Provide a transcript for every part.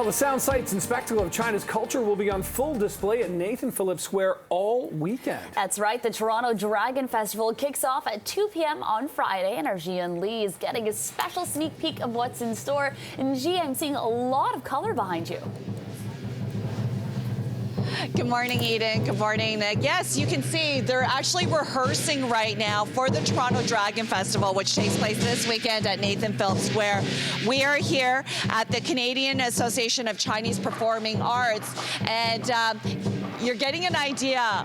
Well, the sound, sights, and spectacle of China's culture will be on full display at Nathan Phillips Square all weekend. That's right. The Toronto Dragon Festival kicks off at 2 p.m. on Friday, and our Jian Lee is getting a special sneak peek of what's in store. And Ji, I'm seeing a lot of color behind you. Good morning, Eden. Good morning, Nick. Yes, you can see they're actually rehearsing right now for the Toronto Dragon Festival, which takes place this weekend at Nathan Phillips Square. We are here at the Canadian Association of Chinese Performing Arts, and you're getting an idea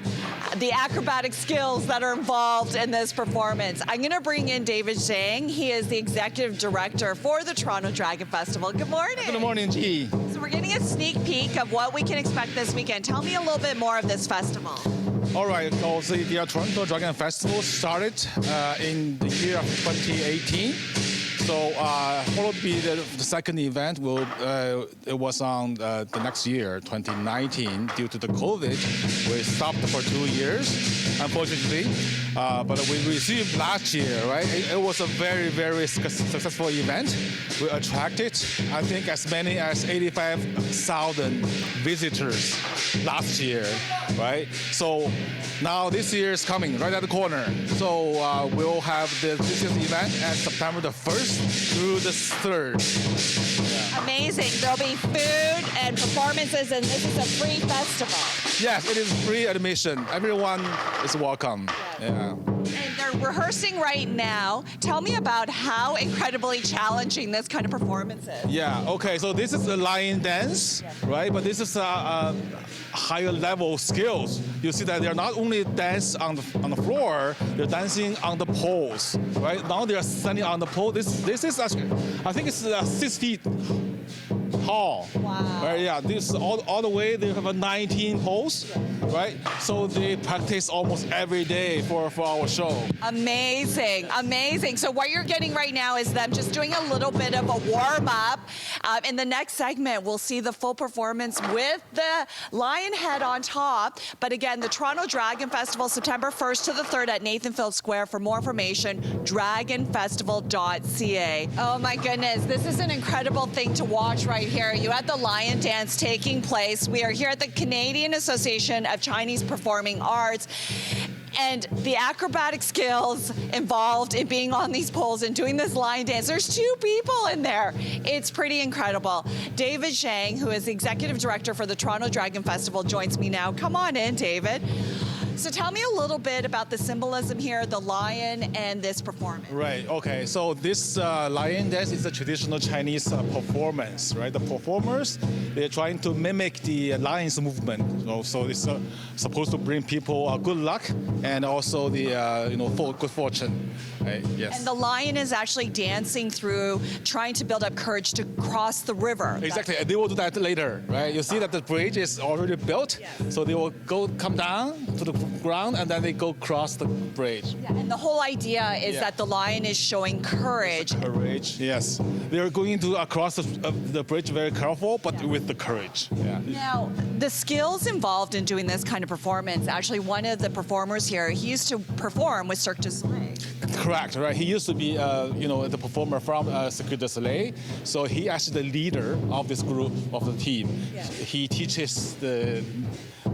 the acrobatic skills that are involved in this performance. I'm going to bring in David Zhang. He is the executive director for the Toronto Dragon Festival. Good morning. Good morning, G. So we're getting a sneak peek of what we can expect this weekend. Tell me a little bit more of this festival. All right, so the Toronto Dragon Festival started in the year of 2018. So followed by the second event it was on the next year, 2019, due to the COVID. We stopped for 2 years, unfortunately. But we received last year, right? It was a very, very successful event. We attracted, I think, as many as 85,000 visitors last year, right? So now this year is coming right at the corner. So we'll have this event at September the 1st through the 3rd. Yeah. Amazing. There'll be food and performances, and this is a free festival. Yes, it is free admission. Everyone is welcome. Yeah. And they're rehearsing right now. Tell me about how incredibly challenging this kind of performance is. Yeah, okay, so this is a lion dance, right? But this is a higher level skills. You see that they're not only dance on the floor, they're dancing on the poles, right? Now they're standing on the pole. This is actually, I think it's 6 feet tall. Wow. Right? Yeah, this all the way they have a 19 poles, right? So they practice almost every day for our show. Amazing, amazing. So what you're getting right now is them just doing a little bit of a warm up. In the next segment, we'll see the full performance with the lion head on top. But again, the Toronto Dragon Festival, September 1st to the 3rd at Nathan Phillips Square. For more information, dragonfestival.ca. Oh my goodness, this is an incredible thing to watch right here. You had the lion dance taking place. We are here at the Canadian Association of Chinese Performing Arts. And the acrobatic skills involved in being on these poles and doing this lion dance, there's 2 people in there. It's pretty incredible. David Zhang, who is the executive director for the Toronto Dragon Festival, joins me now. Come on in, David. So tell me a little bit about the symbolism here, the lion and this performance. Right, okay, so this lion dance is a traditional Chinese performance, right? The performers, they're trying to mimic the lion's movement. So it's supposed to bring people good luck and also the good fortune. Right? Yes. And the lion is actually dancing through, trying to build up courage to cross the river. Exactly, they will do that later, right? You see that the bridge is already built, so they will come down to the ground and then they go cross the bridge. Yeah, and the whole idea is that the lion is showing courage. Courage, yes. They are going to cross the bridge very careful, but with the courage. Yeah. Now, the skills involved in doing this kind of performance, actually one of the performers here, he used to perform with Cirque du Soleil. Correct, right? He used to be, the performer from Cirque du Soleil. So he actually the leader of this group, of the team. Yeah. He teaches the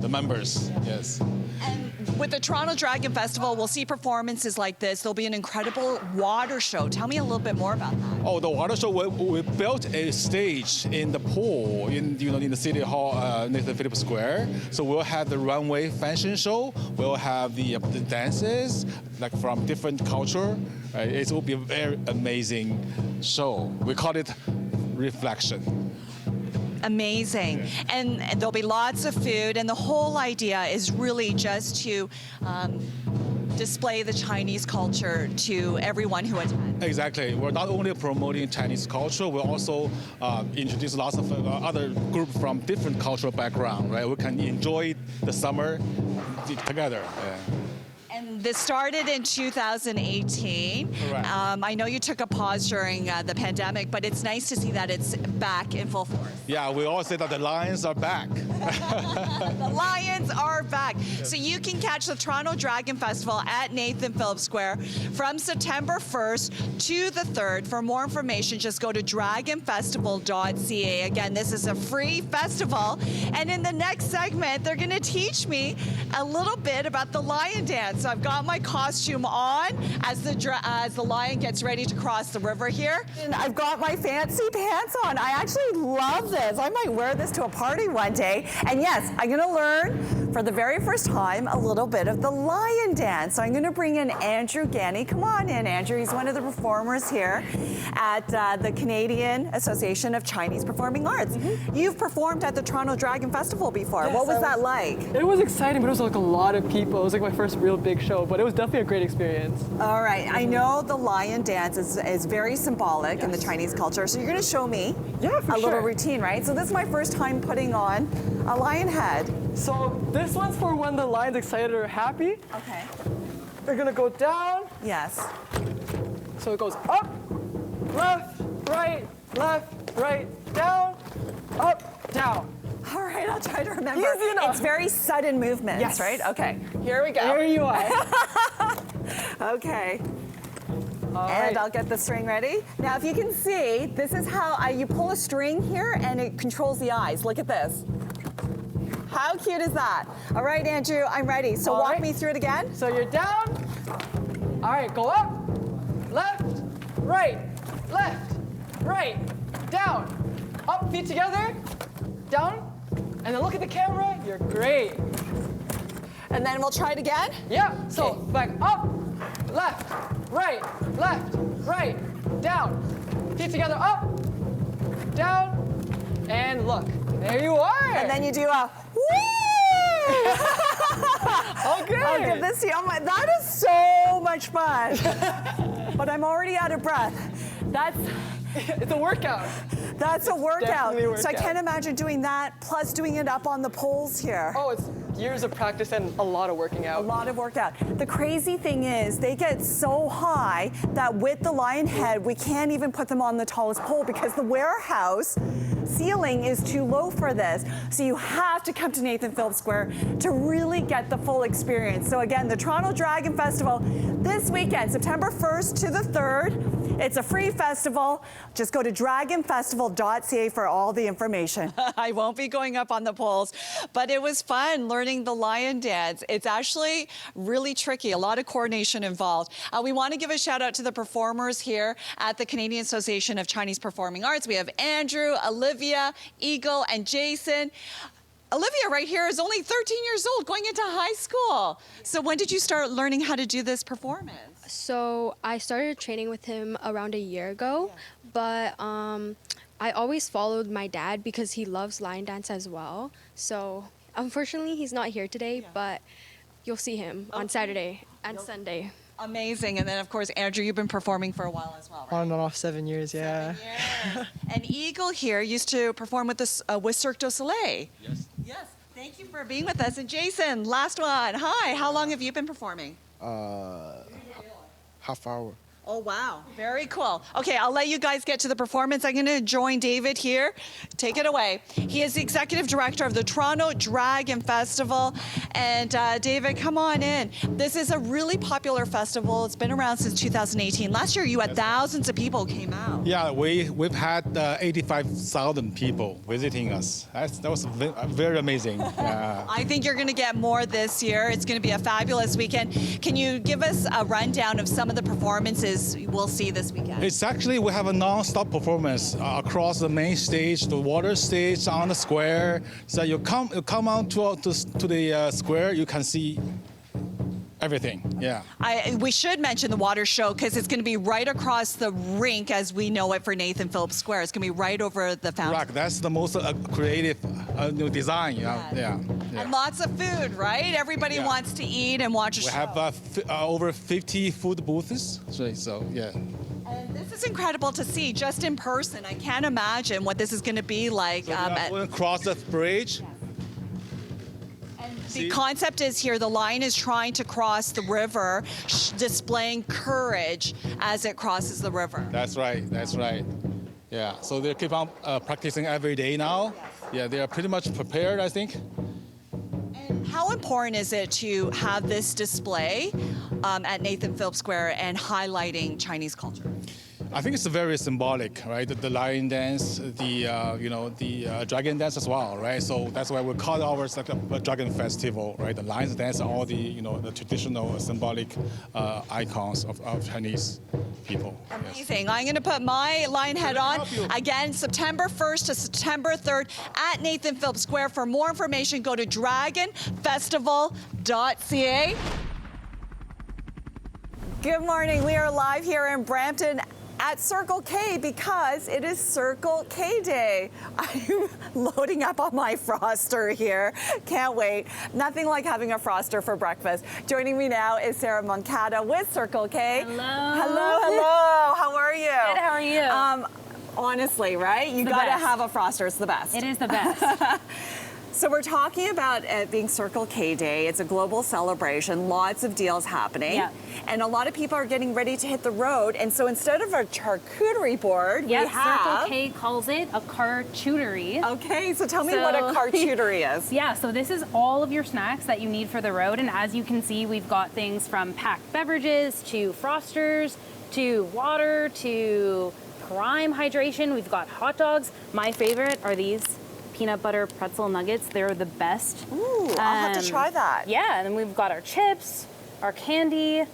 members, yes. And with the Toronto Dragon Festival, we'll see performances like this. There'll be an incredible water show. Tell me a little bit more about that. Oh, the water show, we built a stage in the pool in the City Hall, Nathan Phillips Square. So we'll have the runway fashion show. We'll have the dances, like from different culture. It will be a very amazing show. We call it Reflection. Amazing. Yeah. And there'll be lots of food, and the whole idea is really just to display the Chinese culture to everyone who attends. Exactly. We're not only promoting Chinese culture, we'll also introduce lots of other groups from different cultural background, right? We can enjoy the summer together. Yeah. And this started in 2018. Correct. I know you took a pause during the pandemic, but it's nice to see that it's back in full force. Yeah, we all say that the Lions are back. The Lions are back. So you can catch the Toronto Dragon Festival at Nathan Phillips Square from September 1st to the 3rd. For more information, just go to dragonfestival.ca. Again, this is a free festival. And in the next segment, they're going to teach me a little bit about the lion dance. So I've got my costume on as the lion gets ready to cross the river here. And I've got my fancy pants on. I actually love this. I might wear this to a party one day. And yes, I'm going to learn for the very first time a little bit of the lion dance. So I'm going to bring in Andrew Ganny. Come on in, Andrew. He's one of the performers here at the Canadian Association of Chinese Performing Arts. You've performed at the Toronto Dragon Festival before. Yes, what was that like? It was exciting, but it was like a lot of people. It was like my first real big show, but it was definitely a great experience. All right. I know the lion dance is very symbolic in the Chinese culture. So you're going to show me Yeah, for a little sure. routine, right? So this is my first time putting on a lion head. So this one's for when the lion's excited or happy. Okay. They're gonna go down, Yes. so it goes up, left, right, down, up, down. All right, I'll try to remember. Easy enough. It's very sudden movements, Yes. right? Okay, here we go. There you are. Okay, All and right. I'll get the string ready. Now, if you can see, this is how you pull a string here and it controls the eyes. Look at this. How cute is that? All right, Andrew, I'm ready. So All walk right. me through it again. So you're down. All right, go up, left, right, down, up, feet together, down, and then look at the camera. You're great. And then we'll try it again. Yeah. So back up, left, right, down, feet together, up, down, and look. There you are. And then you do a woo! Okay. I'll give this to you. That is so much fun. But I'm already out of breath. It's a workout. That's a workout. definitely a So I workout. can't imagine doing that plus doing it up on the poles here. Oh, it's years of practice and a lot of working A out. lot of workout. The crazy thing is they get so high that with the lion head, we can't even put them on the tallest pole because the warehouse ceiling is too low for this. So you have to come to Nathan Phillips Square to really get the full experience. So again, the Toronto Dragon Festival this weekend, September 1st to the 3rd. It's a free festival. Just go to dragonfestival.ca for all the information. I won't be going up on the poles, but it was fun learning the lion dance. It's actually really tricky, a lot of coordination involved. We want to give a shout out to the performers here at the Canadian Association of Chinese Performing Arts. We have Andrew, Olivia, Eagle, and Jason. Olivia right here is only 13 years old, going into high school. So when did you start learning how to do this performance? So I started training with him around a year ago, but I always followed my dad because he loves lion dance as well. So unfortunately, he's not here today, but you'll see him on Saturday and Sunday. Amazing. And then, of course, Andrew, you've been performing for a while as well, right? On and off 7 years, yeah. Yes. And Eagle here used to perform with with Cirque du Soleil. Yes. Yes. Thank you for being with us. And Jason, last one. Hi. How long have you been performing? Half hour. Oh, wow. Very cool. Okay, I'll let you guys get to the performance. I'm going to join David here. Take it away. He is the executive director of the Toronto Dragon Festival. And David, come on in. This is a really popular festival. It's been around since 2018. Last year, you had thousands of people came out. Yeah, we've had 85,000 people visiting us. That was very amazing. I think you're going to get more this year. It's going to be a fabulous weekend. Can you give us a rundown of some of the performances we'll see this weekend? It's actually, we have a non-stop performance across the main stage, the water stage, on the square. So you come out to the square, you can see everything. Yeah. We should mention the water show because it's going to be right across the rink as we know it for Nathan Phillips Square. It's going to be right over the fountain. Correct. That's the most creative design. Yeah. And lots of food, right? Everybody Yeah. wants to eat and watch a We show. have over 50 food booths. So yeah. And this is incredible to see just in person. I can't imagine what this is going to be like. So we are going to cross the bridge. The concept is here, the lion is trying to cross the river, displaying courage as it crosses the river. That's right. That's right. Yeah. So they keep on practicing every day now. Yeah, they are pretty much prepared, I think. And how important is it to have this display at Nathan Phillips Square and highlighting Chinese culture? I think it's very symbolic, right? The lion dance, the dragon dance as well, right? So that's why we call ours like a dragon festival, right? The lion dance are all the traditional symbolic icons of Chinese people. Amazing. I'm going to put my lion head on again, September 1st to September 3rd at Nathan Phillips Square. For more information, go to dragonfestival.ca. Good morning. We are live here in Brampton at Circle K because it is Circle K Day. I'm loading up on my froster here. Can't wait. Nothing like having a froster for breakfast. Joining me now is Sarah Moncada with Circle K. Hello. Hello, hello. How are you? Good, how are you? Honestly, right? You got to have a froster. It's the best. It is the best. So we're talking about it being Circle K Day. It's a global celebration, lots of deals happening. Yeah. And a lot of people are getting ready to hit the road. And so instead of a charcuterie board, we have... Circle K calls it a charcuterie. Okay, so tell me what a charcuterie is. Yeah, so this is all of your snacks that you need for the road. And as you can see, we've got things from packed beverages to frosters to water to prime hydration. We've got hot dogs. My favorite are these peanut butter pretzel nuggets. They're the best. Ooh, I'll have to try that. Yeah, and then we've got our chips, our candy,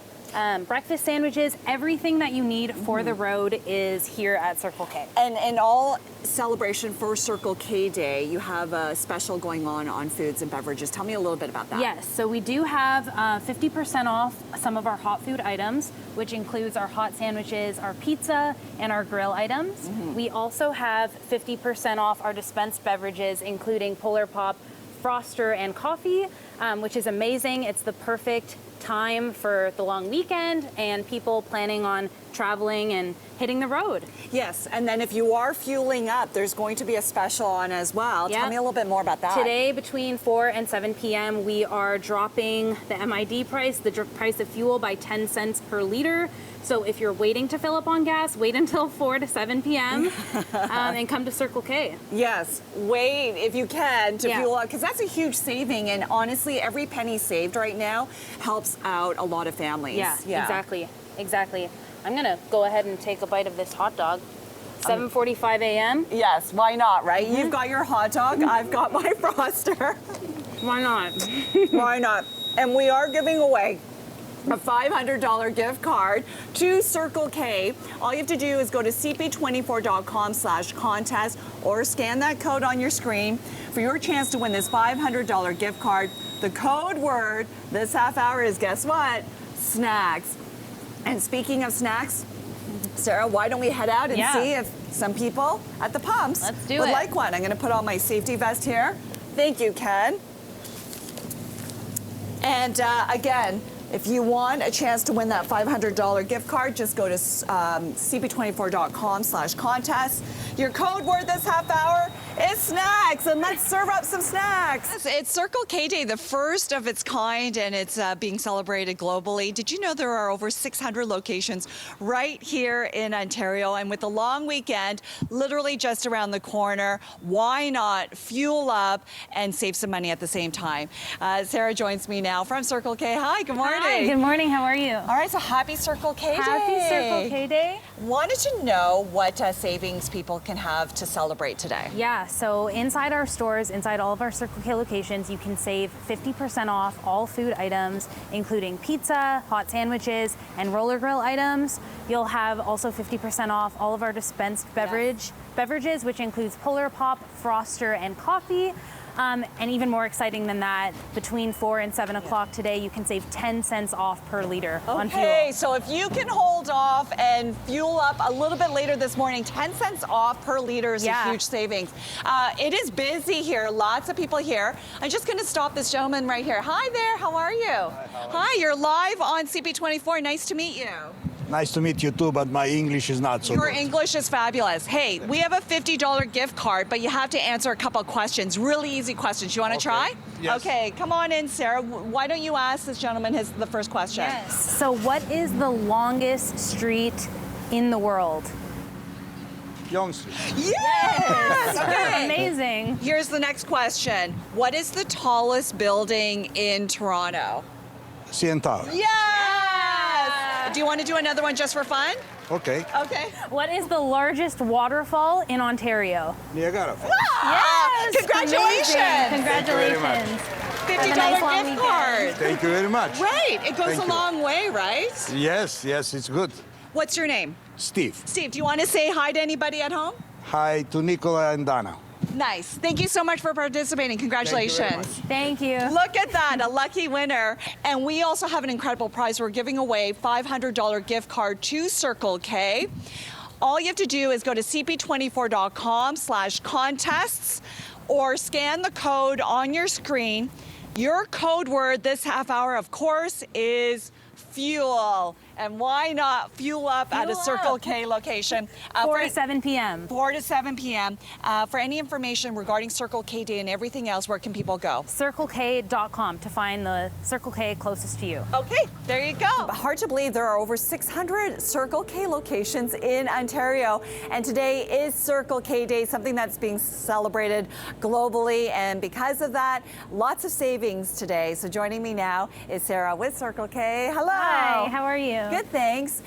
breakfast sandwiches. Everything that you need for the road is here at Circle K. And in all celebration for Circle K Day, you have a special going on foods and beverages. Tell me a little bit about that. Yes, so we do have 50% off some of our hot food items, which includes our hot sandwiches, our pizza, and our grill items. We also have 50% off our dispensed beverages, including Polar Pop, Froster, and coffee, which is amazing. It's the perfect time for the long weekend and people planning on traveling and hitting the road. Yes, and then if you are fueling up, there's going to be a special on as well. Yeah. Tell me a little bit more about that. Today, between 4 and 7 p.m., we are dropping the MID price, the price of fuel, by 10 cents per liter. So if you're waiting to fill up on gas, wait until 4 to 7 p.m. And come to Circle K. Yes, wait if you can to fuel up, because that's a huge saving. And honestly, every penny saved right now helps out a lot of families. Yeah. Exactly. I'm gonna go ahead and take a bite of this hot dog. 7:45 a.m. Yes, why not, right? You've got your hot dog, I've got my froster. Why not? Why not? And we are giving away a $500 gift card to Circle K. All you have to do is go to cp24.com/contest or scan that code on your screen for your chance to win this $500 gift card. The code word this half hour is, guess what? Snacks. And speaking of snacks, Sarah, why don't we head out and see if some people at the pumps would like one. I'm going to put on my safety vest here. Thank you, Ken. And again, if you want a chance to win that $500 gift card, just go to cp24.com/contest. Your code word this half hour is snacks, and let's serve up some snacks. It's Circle K Day, the first of its kind, and it's being celebrated globally. Did you know there are over 600 locations right here in Ontario? And with the long weekend literally just around the corner, why not fuel up and save some money at the same time? Sarah joins me now from Circle K. Hi, good morning. Hi, good morning. How are you? All right, so happy Circle K Day. Happy Circle K Day. Wanted to know what savings people can have to celebrate today. Yeah, so inside our stores, inside all of our Circle K locations, you can save 50% off all food items, including pizza, hot sandwiches, and roller grill items. You'll have also 50% off all of our dispensed beverages, which includes Polar Pop, Froster, and coffee. And even more exciting than that, between 4 and 7 o'clock today, you can save 10 cents off per liter on fuel. Okay, so if you can hold off and fuel up a little bit later this morning, 10 cents off per liter is a huge savings. It is busy here, lots of people here. I'm just gonna stop this gentleman right here. Hi there, how are you? Hi, you're live on CP24, nice to meet you. Nice to meet you too, but my English is not so Your good. English is fabulous. Hey, we have a $50 gift card, but you have to answer a couple questions. Really easy questions. You want to try? Yes. Okay, come on in, Sarah. Why don't you ask this gentleman the first question? So what is the longest street in the world? Young Street. Yes! Okay. Amazing. Here's the next question. What is the tallest building in Toronto? CN Tower. Yes! Do you want to do another one just for fun? Okay. Okay. What is the largest waterfall in Ontario? Niagara Falls. Yes! Congratulations! Amazing. Very Congratulations. $50 nice long gift weekend. card. Thank you very much. Right. It goes Thank a you. long way, right? Yes, it's good. What's your name? Steve. Steve, do you want to say hi to anybody at home? Hi to Nicola and Dana. Nice. Thank you so much for participating. Congratulations. Thank you. Look at that, a lucky winner. And we also have an incredible prize. We're giving away $500 gift card to Circle K. All you have to do is go to cp24.com/contests or scan the code on your screen. Your code word this half hour, of course, is fuel. And why not fuel up at a Fuel Circle up. K location? 4 for- to 7 p.m. 4 to 7 p.m. For any information regarding Circle K Day and everything else, where can people go? CircleK.com to find the Circle K closest to you. Okay, there you go. Hard to believe there are over 600 Circle K locations in Ontario, and today is Circle K Day, something that's being celebrated globally, and because of that, lots of savings today. So joining me now is Sarah with Circle K. Hello. Hi, how are you? Good, thanks.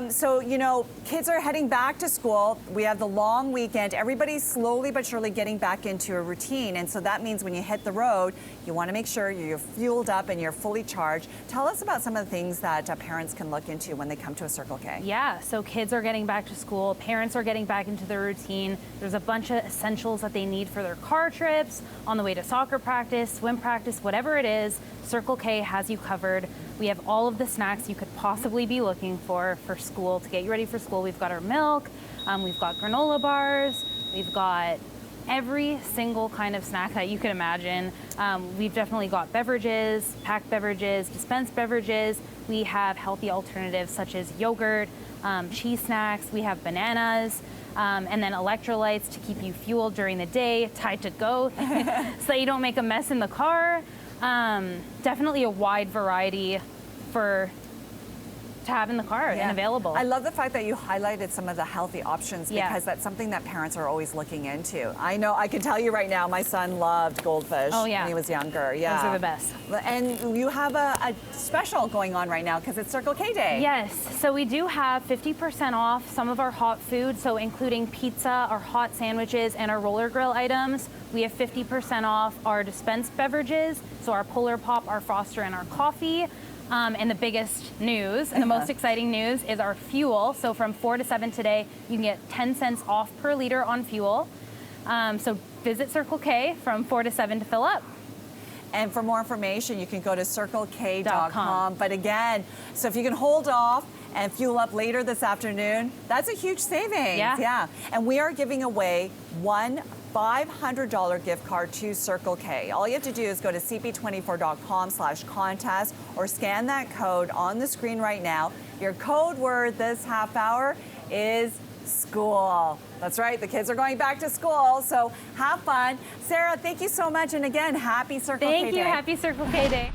So, you know, kids are heading back to school. We have the long weekend. Everybody's slowly but surely getting back into a routine, and so that means when you hit the road, you want to make sure you're fueled up and you're fully charged. Tell us about some of the things that parents can look into when they come to a Circle K. Yeah, so kids are getting back to school, parents are getting back into their routine. There's a bunch of essentials that they need for their car trips, on the way to soccer practice, swim practice, whatever it is, Circle K has you covered. We have all of the snacks you could possibly be looking for school, to get you ready for school. We've got our milk, we've got granola bars, we've got every single kind of snack that you can imagine. We've definitely got beverages, packed beverages, dispensed beverages. We have healthy alternatives such as yogurt, cheese snacks. We have bananas, and then electrolytes to keep you fueled during the day, tied to go, so that you don't make a mess in the car. Definitely a wide variety to have in the car and available. I love the fact that you highlighted some of the healthy options because that's something that parents are always looking into. I know, I can tell you right now, my son loved goldfish when he was younger. Yeah. Those are the best. And you have a special going on right now because it's Circle K Day. Yes, so we do have 50% off some of our hot food, so including pizza, our hot sandwiches, and our roller grill items. We have 50% off our dispensed beverages, so our Polar Pop, our Froster, and our coffee. And the biggest news and the most exciting news is our fuel. So from 4 to 7 today, you can get 10 cents off per liter on fuel. So visit Circle K from 4 to 7 to fill up. And for more information, you can go to CircleK.com. But again, so if you can hold off and fuel up later this afternoon, that's a huge savings. Yeah. And we are giving away one $500 gift card to Circle K. All you have to do is go to cp24.com/contest or scan that code on the screen right now. Your code word this half hour is school. That's right, the kids are going back to school, so have fun. Sarah, thank you so much, and again, happy Circle K Day. Thank you, happy Circle K Day.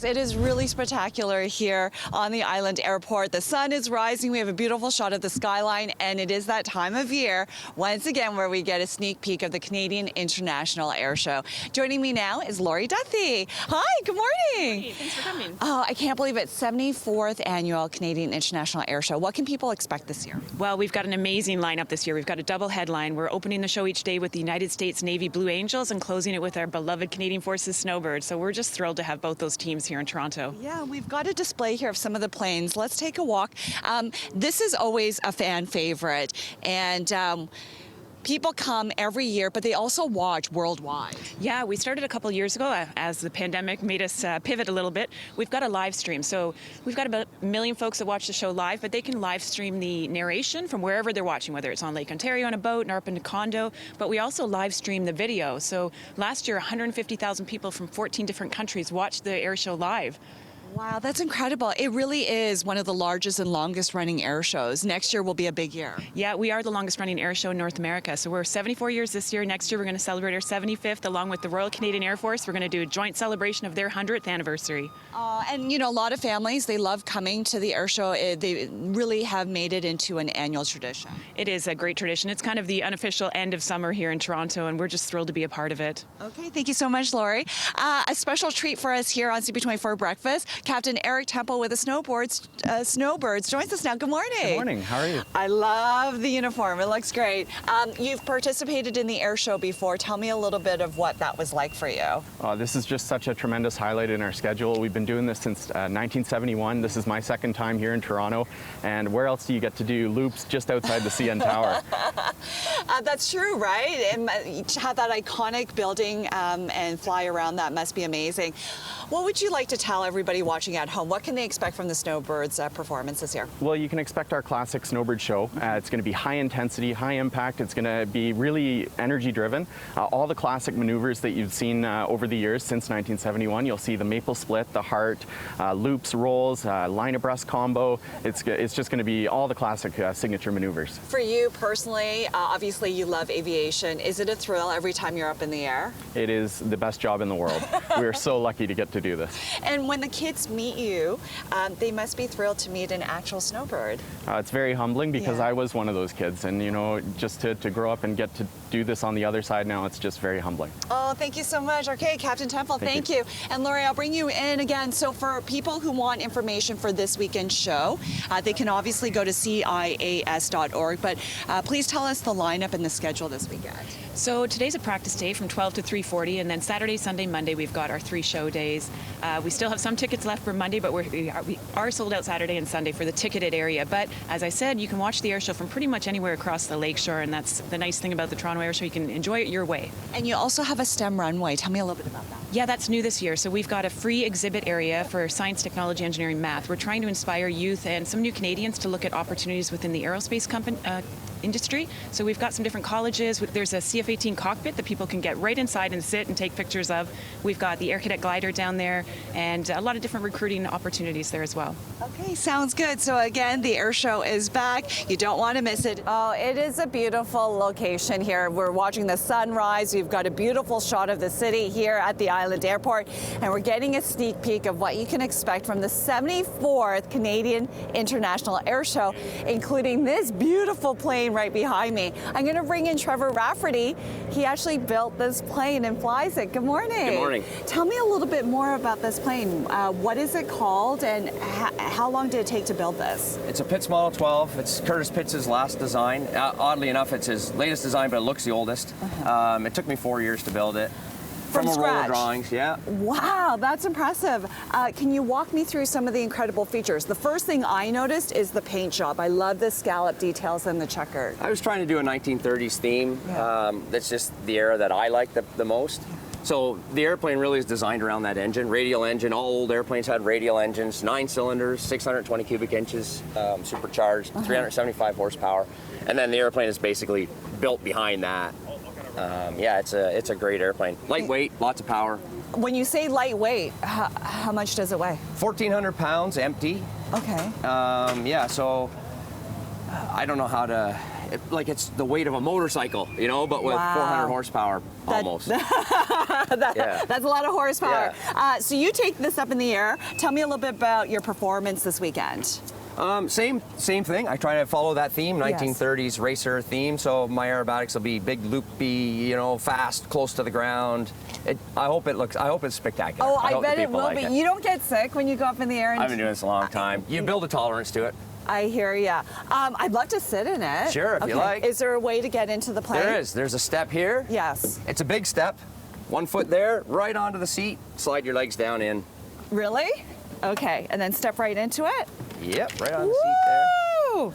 It is really spectacular here on the Island Airport. The sun is rising. We have a beautiful shot of the skyline, and it is that time of year, once again, where we get a sneak peek of the Canadian International Air Show. Joining me now is Lori Duthie. Hi, good morning. Hey, thanks for coming. Oh, I can't believe it. 74th Annual Canadian International Air Show. What can people expect this year? Well, we've got an amazing lineup this year. We've got a double headline. We're opening the show each day with the United States Navy Blue Angels and closing it with our beloved Canadian Forces Snowbirds. So we're just thrilled to have both those teams here in Toronto. Yeah, we've got a display here of some of the planes. Let's take a walk. This is always a fan favorite, and people come every year, but they also watch worldwide. Yeah, we started a couple years ago as the pandemic made us pivot a little bit. We've got a live stream. So we've got about 1 million folks that watch the show live, but they can live stream the narration from wherever they're watching, whether it's on Lake Ontario on a boat or up in a condo. But we also live stream the video. So last year, 150,000 people from 14 different countries watched the air show live. Wow, that's incredible. It really is one of the largest and longest running air shows. Next year will be a big year. Yeah, we are the longest running air show in North America. So we're 74 years this year. Next year, we're going to celebrate our 75th along with the Royal Canadian Air Force. We're going to do a joint celebration of their 100th anniversary. And, you know, a lot of families, they love coming to the air show. They really have made it into an annual tradition. It is a great tradition. It's kind of the unofficial end of summer here in Toronto, and we're just thrilled to be a part of it. Okay, thank you so much, Lori. A special treat for us here on CP24 Breakfast. Captain Eric Temple with the Snowbirds joins us now. Good morning. Good morning. How are you? I love the uniform. It looks great. You've participated in the air show before. Tell me a little bit of what that was like for you. This is just such a tremendous highlight in our schedule. We've been doing this since 1971. This is my second time here in Toronto. And where else do you get to do loops just outside the CN Tower? That's true, right? And have that iconic building and fly around. That must be amazing. What would you like to tell everybody watching at home? What can they expect from the Snowbirds performance this year? Well, you can expect our classic Snowbird show. It's going to be high intensity, high impact. It's going to be really energy driven. All the classic maneuvers that you've seen over the years since 1971. You'll see the maple split, the heart, loops, rolls, line abreast combo. It's just going to be all the classic signature maneuvers. For you personally, obviously you love aviation. Is it a thrill every time you're up in the air? It is the best job in the world. We're so lucky to get to do this. And when the kids meet you, they must be thrilled to meet an actual snowbird. It's very humbling because Yeah. I was one of those kids, and you know, just to grow up and get to do this on the other side now, it's just very humbling. Oh, thank you so much. Okay, Captain Temple, thank you. And Lori, I'll bring you in again. So for people who want information for this weekend's show, they can obviously go to CIAS.org, but please tell us the lineup and the schedule this weekend. So today's a practice day from 12 to 3:40, and then Saturday, Sunday, Monday, we've got our 3 show days. We still have some tickets left for Monday, but we are sold out Saturday and Sunday for the ticketed area. But as I said, you can watch the air show from pretty much anywhere across the lakeshore, and that's the nice thing about the Toronto Air Show. You can enjoy it your way. And you also have a STEM runway. Tell me a little bit about that. Yeah, that's new this year. So we've got a free exhibit area for science, technology, engineering, math. We're trying to inspire youth and some new Canadians to look at opportunities within the aerospace industry. So we've got some different colleges. There's a CF-18 cockpit that people can get right inside and sit and take pictures of. We've got the Air Cadet glider down there and a lot of different recruiting opportunities there as well. Okay, sounds good. So again, the air show is back. You don't want to miss it. Oh, it is a beautiful location here. We're watching the sunrise. We've got a beautiful shot of the city here at the Island Airport, and we're getting a sneak peek of what you can expect from the 74th Canadian International Air Show, including this beautiful plane right behind me. I'm going to bring in Trevor Rafferty. He actually built this plane and flies it. Good morning. Good morning. Tell me a little bit more about this plane. What is it called, and how long did it take to build this? It's a Pitts Model 12. It's Curtis Pitts' last design. Oddly enough, it's his latest design, but it looks the oldest. It took me 4 years to build it. From a roll scratch? of drawings, yeah. Wow, that's impressive. Can you walk me through some of the incredible features? The first thing I noticed is the paint job. I love the scallop details and the checkered. I was trying to do a 1930s theme. That's just the era that I like the most. So the airplane really is designed around that engine, radial engine. All old airplanes had radial engines, 9 cylinders, 620 cubic inches, supercharged, 375 horsepower. And then the airplane is basically built behind that. Yeah, it's a great airplane. Lightweight, lots of power. When you say lightweight, how much does it weigh? 1,400 pounds, empty. Okay. Yeah, so I don't know how to, it's the weight of a motorcycle, you know, but with 400 horsepower almost. That's a lot of horsepower. Yeah. So you take this up in the air. Tell me a little bit about your performance this weekend. Same thing. I try to follow that theme, 1930s racer theme. So my aerobatics will be big, loopy, you know, fast, close to the ground. I hope it's spectacular. Oh, I hope bet the it people will like be. it. You don't get sick when you go up in the air. I've been doing this a long time. You build a tolerance to it. I hear ya. I'd love to sit in it. Sure, if you like. Is there a way to get into the plane? There is. There's a step here. Yes. It's a big step. 1 foot there, right onto the seat. Slide your legs down in. Really? Okay, and then step right into it? Yep, right on the seat there.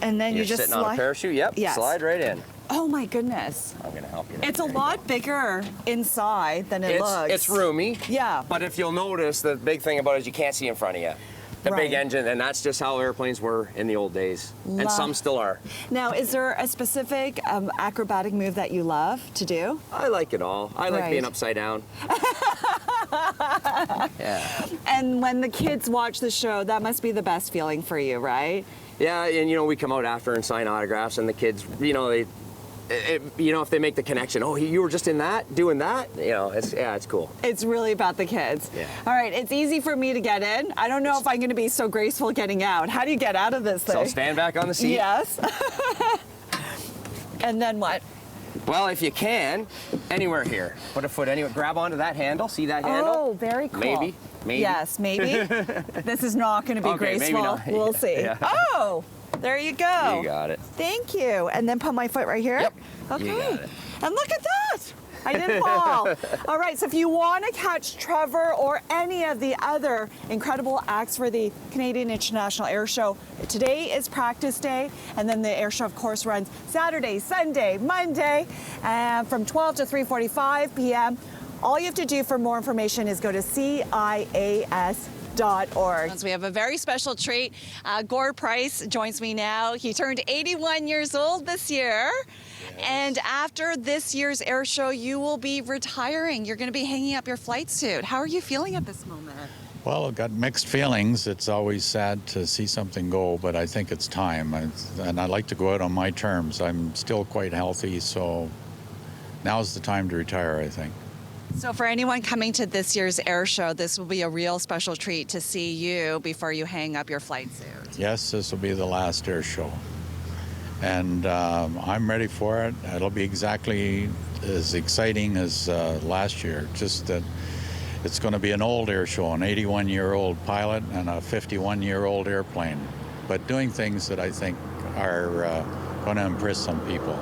And then You're you just sitting on a parachute. Yep. Yes. Slide right in. Oh my goodness. I'm gonna help you. It's a lot bigger inside than it looks. It's roomy. Yeah. But if you'll notice, the big thing about it is you can't see in front of you. a Right. big engine, and that's just how airplanes were in the old days, and some still are. Now, is there a specific acrobatic move that you love to do? I like it all. I like Right. being upside down. Yeah. And when the kids watch the show, that must be the best feeling for you, right? Yeah, and you know, we come out after and sign autographs, and the kids, you know, if they make the connection, oh, you were just in that, doing that, you know, it's cool. It's really about the kids. Yeah. All right, it's easy for me to get in. I don't know if I'm going to be so graceful getting out. How do you get out of this thing? So stand back on the seat. Yes. And then what? Well, if you can, anywhere here. Put a foot anywhere. Grab onto that handle. See that handle? Oh, very cool. Maybe. Yes, maybe. This is not going to be Okay, maybe graceful. not. We'll see. Yeah. Oh, there you go. You got it. Thank you. And then put my foot right here? Yep. Okay. You got it. And look at that. I didn't fall. All right, so if you want to catch Trevor or any of the other incredible acts for the Canadian International Air Show, today is practice day, and then the air show, of course, runs Saturday, Sunday, Monday, from 12 to 3:45 p.m. All you have to do for more information is go to CIAS.org. We have a very special treat. Gord Price joins me now. He turned 81 years old this year. And after this year's air show, you will be retiring. You're going to be hanging up your flight suit. How are you feeling at this moment? Well, I've got mixed feelings. It's always sad to see something go, but I think it's time. And I like to go out on my terms. I'm still quite healthy, so now's the time to retire, I think. So for anyone coming to this year's air show, this will be a real special treat to see you before you hang up your flight suit. Yes, this will be the last air show. And I'm ready for it. It'll be exactly as exciting as last year, just that it's going to be an old air show, an 81-year-old pilot and a 51-year-old airplane, but doing things that I think are going to impress some people.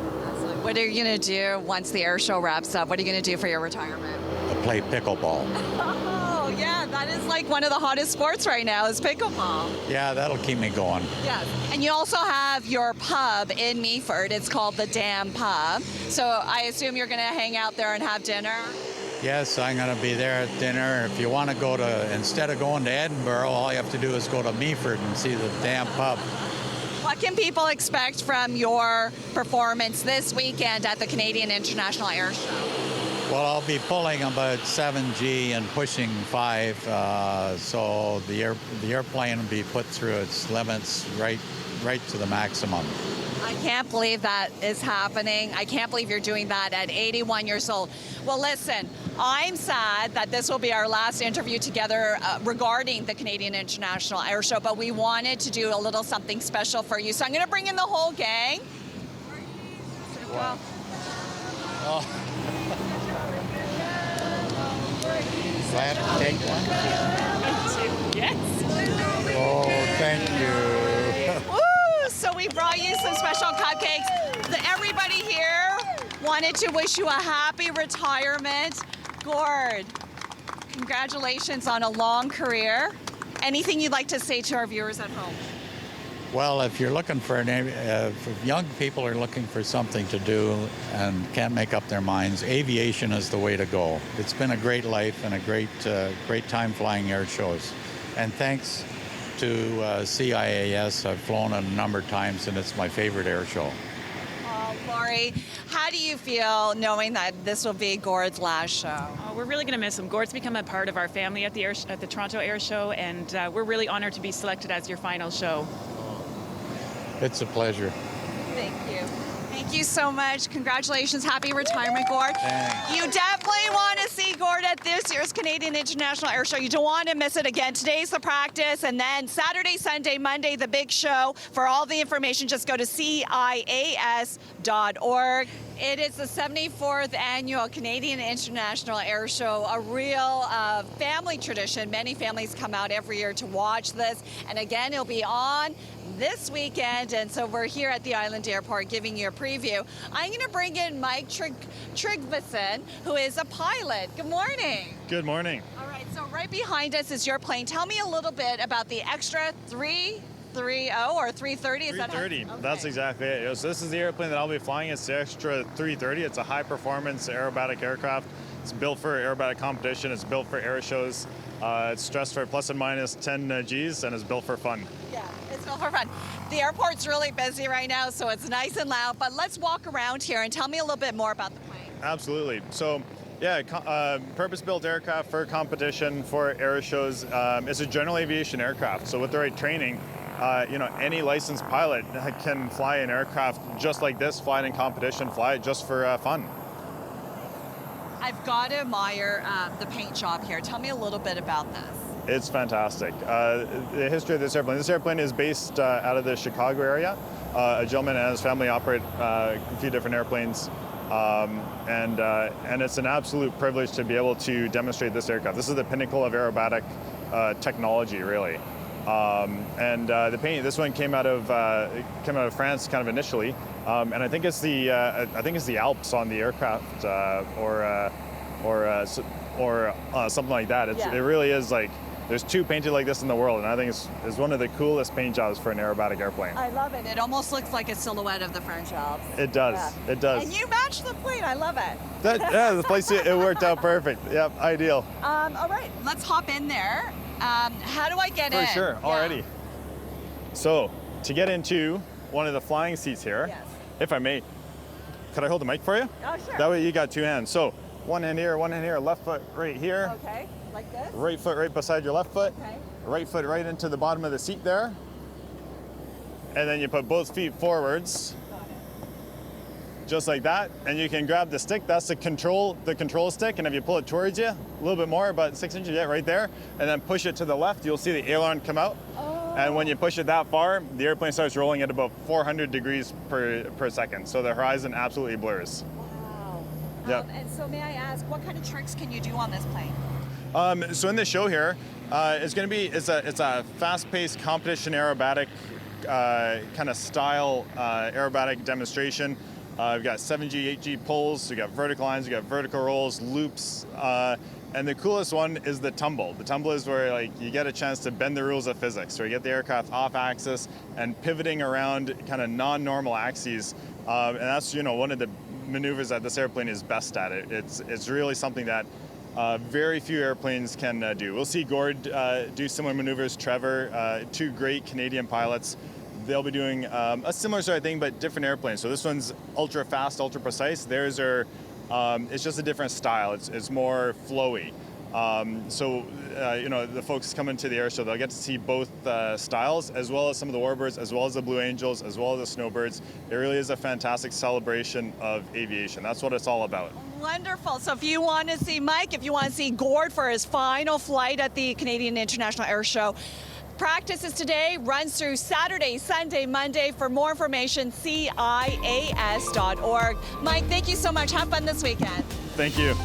What are you going to do once the air show wraps up? What are you going to do for your retirement? I play pickleball. Oh, yeah, that is like one of the hottest sports right now is pickleball. Yeah, that'll keep me going. Yeah, and you also have your pub in Meaford. It's called the Dam Pub. So I assume you're going to hang out there and have dinner? Yes, I'm going to be there at dinner. If you want to go to, instead of going to Edinburgh, all you have to do is go to Meaford and see the Dam Pub. What can people expect from your performance this weekend at the Canadian International Air Show? Well, I'll be pulling about 7G and pushing 5, so the airplane will be put through its limits right to the maximum. I can't believe that is happening. I can't believe you're doing that at 81 years old. Well, listen, I'm sad that this will be our last interview together regarding the Canadian International Air Show, but we wanted to do a little something special for you. So I'm going to bring in the whole gang. Wow. Oh. Do I have to take one? Yes. Oh, thank you. Woo! So we brought you some special cupcakes. Everybody here wanted to wish you a happy retirement. Gord, congratulations on a long career. Anything you'd like to say to our viewers at home? Well, if you're looking for if young people are looking for something to do and can't make up their minds, aviation is the way to go. It's been a great life and a great time flying air shows. And thanks to CIAS, I've flown a number of times, and it's my favorite air show. Laurie, how do you feel knowing that this will be Gord's last show? Oh, we're really going to miss him. Gord's become a part of our family at the Toronto Air Show, and we're really honored to be selected as your final show. It's a pleasure. Thank you. Thank you so much. Congratulations. Happy retirement, Gord. Thanks. You definitely want to see Gord at this year's Canadian International Air Show. You don't want to miss it again. Today's the practice, and then Saturday, Sunday, Monday, the big show. For all the information, just go to CIAS.org. It is the 74th annual Canadian International Air Show, a real family tradition. Many families come out every year to watch this. And again, it'll be on this weekend, and so we're here at the Island Airport giving you a preview. I'm going to bring in Mike Trigvason, who is a pilot. Good morning. Good morning. All right, so right behind us is your plane. Tell me a little bit about the extra 330 or 330. Is that 330. Okay. That's exactly it. So this is the airplane that I'll be flying. It's the extra 330. It's a high-performance aerobatic aircraft. It's built for aerobatic competition. It's built for air shows. It's stressed for plus and minus 10 Gs, and it's built for fun. Yeah, it's built for fun. The airport's really busy right now, so it's nice and loud. But let's walk around here and tell me a little bit more about the plane. Absolutely. So, yeah, purpose-built aircraft for competition, for air shows. It's a general aviation aircraft. So with the right training, any licensed pilot can fly an aircraft just like this, fly it in competition, fly it just for fun. I've got to admire the paint job here. Tell me a little bit about this. It's fantastic. The history of this airplane is based out of the Chicago area. A gentleman and his family operate a few different airplanes. And it's an absolute privilege to be able to demonstrate this aircraft. This is the pinnacle of aerobatic technology, really. The paint, this one came out of France, kind of initially, and I think it's the Alps on the aircraft, or something like that. It really is like. There's two painted like this in the world, and I think it's one of the coolest paint jobs for an aerobatic airplane. I love it. It almost looks like a silhouette of the French Alps. It does. Yeah. It does. And you match the plane. I love it. The place, it worked out perfect. Yep, ideal. All right, let's hop in there. How do I get in? For sure. Alrighty. So to get into one of the flying seats here, if I may, could I hold the mic for you? Oh, sure. That way you got two hands. So one hand here, left foot right here. Okay. Like this? Right foot right beside your left foot. Okay. Right foot right into the bottom of the seat there. And then you put both feet forwards. Just like that. And you can grab the stick. That's the control stick. And if you pull it towards you, a little bit more, about 6 inches, right there. And then push it to the left, you'll see the aileron come out. Oh. And when you push it that far, the airplane starts rolling at about 400 degrees per second. So the horizon absolutely blurs. Wow. Yep. And so may I ask, what kind of tricks can you do on this plane? So in this show here, it's a fast-paced competition aerobatic kind of style aerobatic demonstration. We've got 7G, 8G pulls, we've got vertical lines, we've got vertical rolls, loops, and the coolest one is the tumble. The tumble is where you get a chance to bend the rules of physics, where you get the aircraft off axis and pivoting around kind of non-normal axes, and that's one of the maneuvers that this airplane is best at. It's really something that very few airplanes can do. We'll see Gord do similar maneuvers, Trevor, two great Canadian pilots. They'll be doing a similar sort of thing, but different airplanes. So this one's ultra fast, ultra precise. Theirs are, it's just a different style. It's more flowy. The folks coming to the air show, they'll get to see both styles, as well as some of the Warbirds, as well as the Blue Angels, as well as the Snowbirds. It really is a fantastic celebration of aviation. That's what it's all about. Wonderful. So if you want to see Mike, if you want to see Gord for his final flight at the Canadian International Air Show, practice is today, runs through Saturday, Sunday, Monday. For more information, CIAS.org. Mike, thank you so much. Have fun this weekend. Thank you.